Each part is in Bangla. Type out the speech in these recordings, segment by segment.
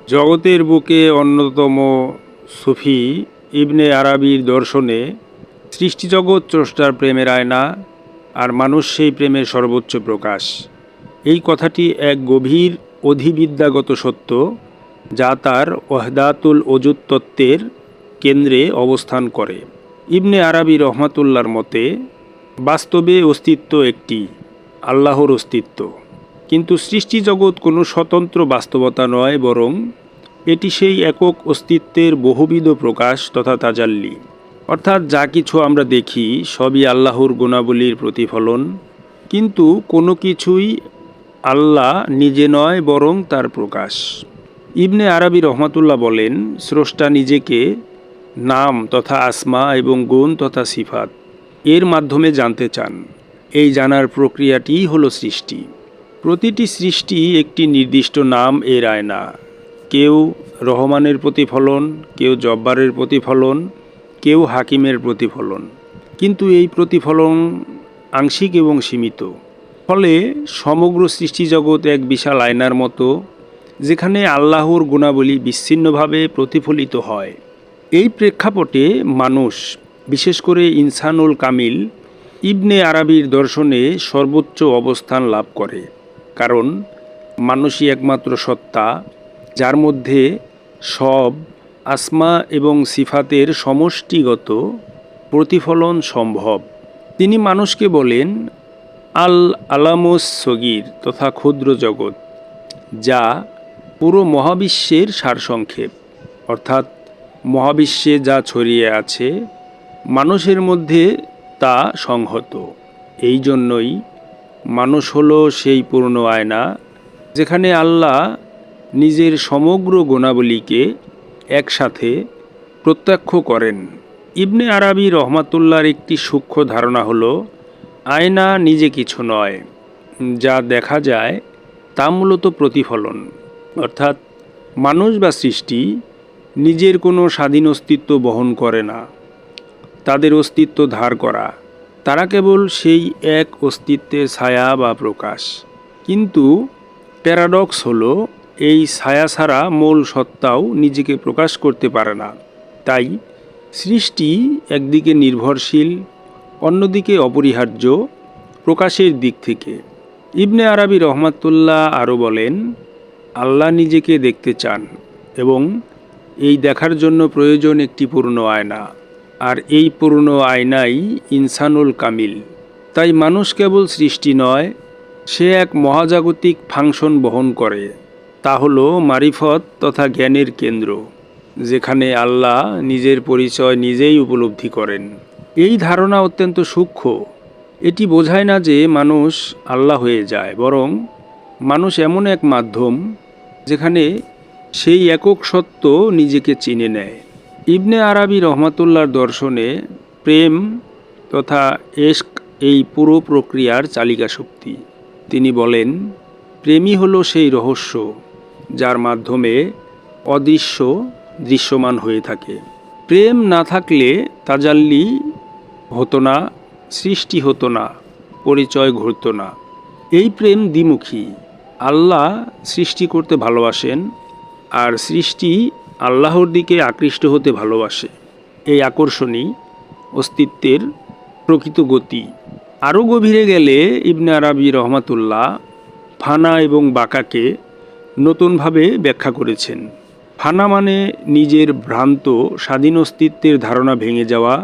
জগতের বুকে অন্যতম সুফি ইবনে আরাবির দর্শনে সৃষ্টিজগৎ স্রষ্টার প্রেমের আয়না, আর মানুষ সেই প্রেমের সর্বোচ্চ প্রকাশ। এই কথাটি এক গভীর অধিবিদ্যাগত সত্য, যা তার ওয়াহদাতুল ওজুদ তত্ত্বের কেন্দ্রে অবস্থান করে। ইবনে আরাবি রহমাতুল্লার মতে, বাস্তবে অস্তিত্ব একটি, আল্লাহর অস্তিত্ব। কিন্তু সৃষ্টিজগৎ কোনো স্বতন্ত্র বাস্তবতা নয়, বরং এটি সেই একক অস্তিত্বের বহুবিধ প্রকাশ তথা তাজাল্লি। অর্থাৎ যা কিছু আমরা দেখি সবই আল্লাহর গুণাবলীর প্রতিফলন, কিন্তু কোনো কিছুই আল্লাহ নিজে নয়, বরং তার প্রকাশ। ইবনে আরাবি রহমাতুল্লাহ বলেন, স্রষ্টা নিজেকে নাম তথা আসমা এবং গুণ তথা সিফাত এর মাধ্যমে জানতে চান। এই জানার প্রক্রিয়াটিই হলো সৃষ্টি। প্রতিটি সৃষ্টি একটি নির্দিষ্ট নাম এর আয়না। কেউ রহমানের প্রতিফলন, কেউ জব্বারের প্রতিফলন, কেউ হাকিমের প্রতিফলন। কিন্তু এই প্রতিফলন আংশিক এবং সীমিত। ফলে সমগ্র সৃষ্টিজগৎ এক বিশাল আয়নার মতো, যেখানে আল্লাহর গুণাবলী বিচ্ছিন্নভাবে প্রতিফলিত হয়। এই প্রেক্ষাপটে মানুষ, বিশেষ করে ইনসানুল কামিল, ইবনে আরাবির দর্শনে সর্বোচ্চ অবস্থান লাভ করে। কারণ মানুষই একমাত্র সত্তা, যার মধ্যে সব আসমা এবং সিফাতের সমষ্টিগত প্রতিফলন সম্ভব। তিনি মানুষকে বলেন আল আলামুস সগীর তথা ক্ষুদ্র জগৎ, যা পুরো মহাবিশ্বের সারসংক্ষেপ। অর্থাৎ মহাবিশ্বে যা ছড়িয়ে আছে, মানুষের মধ্যে তা সংহত। এই জন্যই মানুষ হলো সেই পূর্ণ আয়না, যেখানে আল্লাহ নিজের সমগ্র গুণাবলীকে একসাথে প্রত্যক্ষ করেন। ইবনে আরাবি রহমাতুল্লাহর একটি সূক্ষ্ম ধারণা হলো, আয়না নিজে কিছু নয়, যা দেখা যায় তা মূলত প্রতিফলন। অর্থাৎ মানুষ বা সৃষ্টি নিজের কোনো স্বাধীন অস্তিত্ব বহন করে না। তাদের অস্তিত্ব ধার করা, তারা কেবল সেই এক অস্তিত্বের ছায়া বা প্রকাশ। কিন্তু প্যারাডক্স হলো, এই ছায়া ছাড়া মূল সত্তাও নিজেকে প্রকাশ করতে পারে না। তাই সৃষ্টি একদিকে নির্ভরশীল, অন্যদিকে অপরিহার্য প্রকাশের দিক থেকে। ইবনে আরাবি রহমাতুল্লাহ আরও বলেন, আল্লাহ নিজেকে দেখতে চান এবং এই দেখার জন্য প্রয়োজন একটি পূর্ণ আয়না, আর এই পূর্ণ আয়নাই ইনসানুল কামিল। তাই মানুষ কেবল সৃষ্টি নয়, সে এক মহাজাগতিক ফাংশন বহন করে। তা হলো মারিফত তথা জ্ঞানের কেন্দ্র, যেখানে আল্লাহ নিজের পরিচয় নিজেই উপলব্ধি করেন। এই ধারণা অত্যন্ত সূক্ষ্ম। এটি বোঝায় না যে মানুষ আল্লাহ হয়ে যায়, বরং মানুষ এমন এক মাধ্যম, যেখানে সেই একক সত্য নিজেকে চিনে নেয়। ইবনে আরাবি রহমাতুল্লাহর দর্শনে প্রেম তথা এশক এই পুরো প্রক্রিয়ার চালিকা শক্তি। তিনি বলেন, প্রেমই হলো সেই রহস্য, যার মাধ্যমে অদৃশ্য দৃশ্যমান হয়ে থাকে। প্রেম না থাকলে তাজাল্লি হতো না, সৃষ্টি হতো না, পরিচয় ঘটত না। এই প্রেম দ্বিমুখী। আল্লাহ সৃষ্টি করতে ভালোবাসেন, আর সৃষ্টি আল্লাহর দিকে আকৃষ্ট হতে ভালোবাসে। এই আকর্ষণই অস্তিত্বের প্রকৃত গতি। আরও গভীরে গেলে ইবনে আরাবি রহমাতুল্লাহ ফানা এবং বাকাকে নতুনভাবে ব্যাখ্যা করেছেন। ফানা মানে নিজের ভ্রান্ত স্বাধীন অস্তিত্বের ধারণা ভেঙে যাওয়া,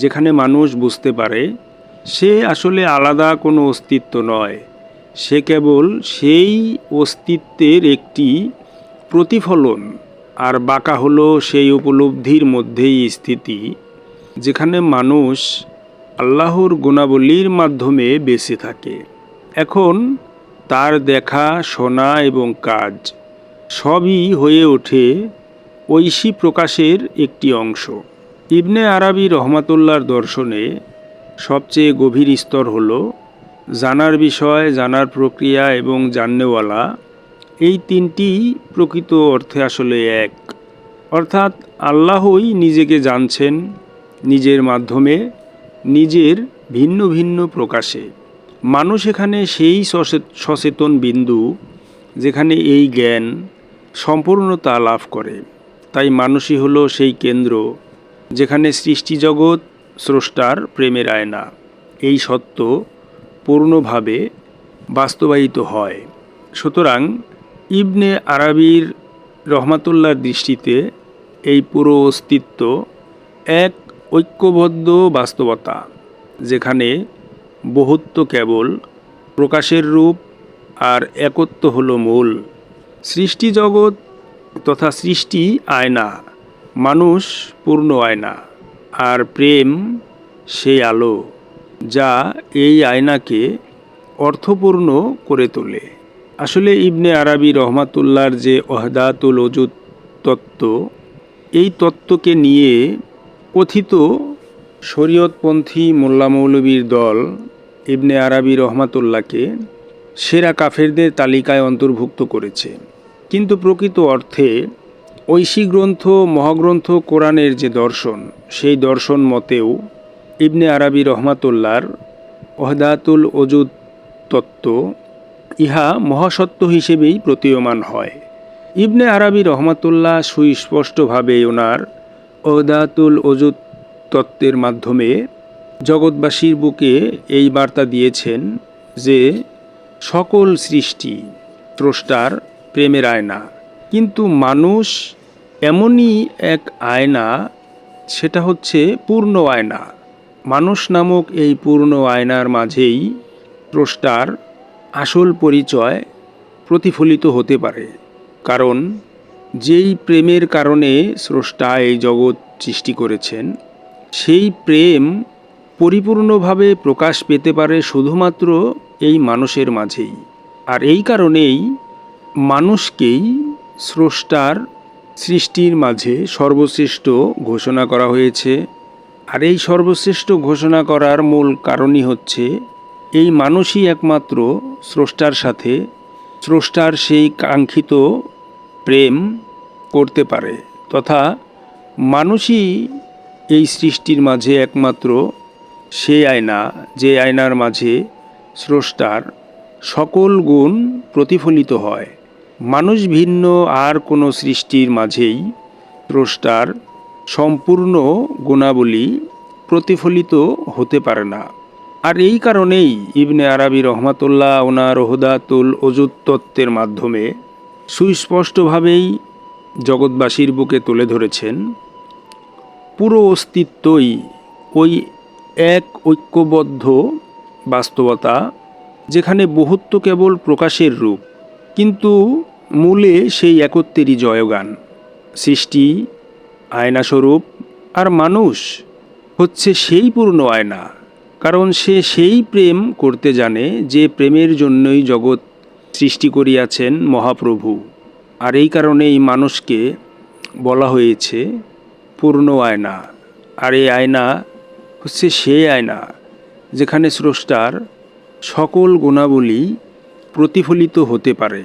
যেখানে মানুষ বুঝতে পারে সে আসলে আলাদা কোনো অস্তিত্ব নয়, সে কেবল সেই অস্তিত্বের একটি প্রতিফলন। আর বাঁকা হলো সেই উপলব্ধির মধ্যেই স্থিতি, যেখানে মানুষ আল্লাহর গুণাবলীর মাধ্যমে বেঁচে থাকে। এখন তার দেখা, শোনা এবং কাজ সবই হয়ে ওঠে ঐশী প্রকাশের একটি অংশ। ইবনে আরাবি রহমাতুল্লাহর দর্শনে সবচেয়ে গভীর স্তর হলো জানার বিষয়, জানার প্রক্রিয়া এবং জাননেওয়ালা। এই তিনটি প্রকৃত অর্থে আসলে এক। অর্থাৎ আল্লাহই নিজেকে জানছেন নিজের মাধ্যমে, নিজের ভিন্ন ভিন্ন প্রকাশে। মানুষ এখানে সেই সচেতন বিন্দু, যেখানে এই জ্ঞান সম্পূর্ণতা লাভ করে। তাই মানুষই হলো সেই কেন্দ্র, যেখানে সৃষ্টিজগৎ স্রষ্টার প্রেমের আয়না। এই সত্য পূর্ণভাবে বাস্তবায়িত হয়। সুতরাং ইবনে আরাবির রহমাতুল্লাহর দৃষ্টিতে এই পুরো অস্তিত্ব এক ঐক্যবদ্ধ বাস্তবতা, যেখানে বহুত্ব কেবল প্রকাশের রূপ আর একত্ব হলো মূল। সৃষ্টি জগৎ তথা সৃষ্টি আয়না, মানুষ পূর্ণ আয়না, আর প্রেম সেই আলো যা এই আয়নাকে অর্থপূর্ণ করে তোলে। আসলে ইবনে আরাবি রহমাতুল্লাহর যে ওয়াহদাতুল ওজুদ তত্ত্ব, এই তত্ত্বকে নিয়ে কথিত শরীয়তপন্থী মোল্লা মৌলবীর দল ইবনে আরাবি রহমাতুল্লাহকে সেরা কাফেরদের তালিকায় অন্তর্ভুক্ত করেছে। কিন্তু প্রকৃত অর্থে ঐশী গ্রন্থ মহাগ্রন্থ কোরআনের যে দর্শন, সেই দর্শন মতেও ইবনে আরাবি রহমাতুল্লাহর ওয়াহদাতুল ওজুদ তত্ত্ব ইহা মহাসত্য হিসেবেই প্রতীয়মান হয়। ইবনে আরাবি রহমাতুল্লাহ সুস্পষ্টভাবে ওনার ওয়াহদাতুল ওজুদ তত্ত্বের মাধ্যমে জগৎবাসীর বুকে এই বার্তা দিয়েছেন যে সকল সৃষ্টি স্রষ্টার প্রেমের আয়না। কিন্তু মানুষ এমনই এক আয়না, সেটা হচ্ছে পূর্ণ আয়না। মানুষ নামক এই পূর্ণ আয়নার মাঝেই স্রষ্টার আসল পরিচয় প্রতিফলিত হতে পারে। কারণ যেই প্রেমের কারণে স্রষ্টা এই জগৎ সৃষ্টি করেছেন, সেই প্রেম পরিপূর্ণভাবে প্রকাশ পেতে পারে শুধুমাত্র এই মানুষের মাঝেই। আর এই কারণেই মানুষকেই স্রষ্টার সৃষ্টির মাঝে সর্বশ্রেষ্ঠ ঘোষণা করা হয়েছে। আর এই সর্বশ্রেষ্ঠ ঘোষণা করার মূল কারণই হচ্ছে এই মানুষই একমাত্র স্রষ্টার সাথে স্রষ্টার সেই কাঙ্ক্ষিত প্রেম করতে পারে, তথা মানুষই এই সৃষ্টির মাঝে একমাত্র সেই আয়না, যে আয়নার মাঝে স্রষ্টার সকল গুণ প্রতিফলিত হয়। মানুষ ভিন্ন আর কোনো সৃষ্টির মাঝেই স্রষ্টার সম্পূর্ণ গুণাবলী প্রতিফলিত হতে পারে না। আর এই কারণেই ইবনে আরাবি রহমাতুল্লাহ ওনার ওয়াহদাতুল ওজুদ তত্ত্বের মাধ্যমে সুস্পষ্টভাবেই জগৎবাসীর বুকে তুলে ধরেছেন পুরো অস্তিত্বই ওই এক ঐক্যবদ্ধ বাস্তবতা, যেখানে বহুত্ব কেবল প্রকাশের রূপ, কিন্তু মূলে সেই একত্বেরই জয়গান। সৃষ্টি আয়নাস্বরূপ, আর মানুষ হচ্ছে সেই পূর্ণ আয়না, কারণ সে সেই প্রেম করতে জানে যে প্রেমের জন্যই জগৎ সৃষ্টি করিয়াছেন মহাপ্রভু। আর এই কারণেই মানুষকে বলা হয়েছে পূর্ণ আয়না। আর এই আয়না হচ্ছে সেই আয়না যেখানে স্রষ্টার সকল গুণাবলী প্রতিফলিত হতে পারে।